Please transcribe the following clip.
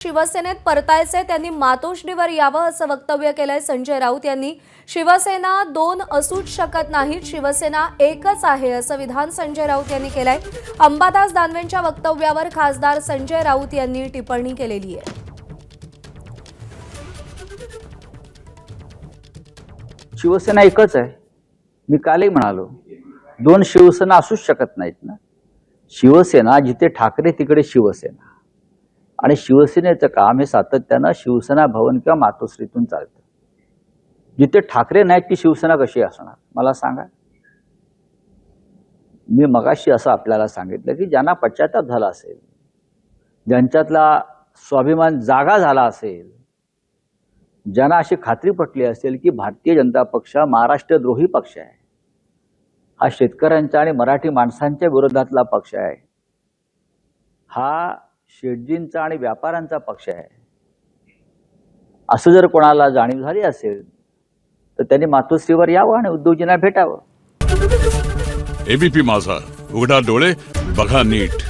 शिवसेनेत परतायचे त्यांनी मातोश्रीवर यावं असं वक्तव्य केलंय संजय राऊत यांनी। शिवसेना दोन असूच शकत नाहीत, शिवसेना एकच आहे असं विधान संजय राऊत यांनी केलंय। अंबादास दानवेंच्या वक्तव्यावर खासदार संजय राऊत यांनी टिप्पणी केलेली आहे। शिवसेना एकच आहे। मी कालही म्हणालो, दोन शिवसेना असूच शकत नाहीत ना। शिवसेना जिथे ठाकरे तिकडे शिवसेना, आणि शिवसेनेचं काम हे सातत्यानं शिवसेना भवन किंवा मातोश्रीतून चालतं। जिथे ठाकरे नाहीत ती शिवसेना कशी असणार मला सांगा। मी मगाशी असं आपल्याला सांगितलं की ज्यांना पश्चाताप झाला असेल, ज्यांच्यातला स्वाभिमान जागा झाला असेल, ज्यांना अशी खात्री पटली असेल की भारतीय जनता पक्ष महाराष्ट्रद्रोही पक्ष आहे, हा शेतकऱ्यांच्या आणि मराठी माणसांच्या विरोधातला पक्ष आहे, हा शेटजींचा आणि व्यापाऱ्यांचा पक्ष आहे, असं जर कोणाला जाणीव झाली असेल तर त्यांनी मातोश्रीवर यावं आणि उद्धवजींना भेटावं। एबीपी माझा, उघडा डोळे बघा नीट।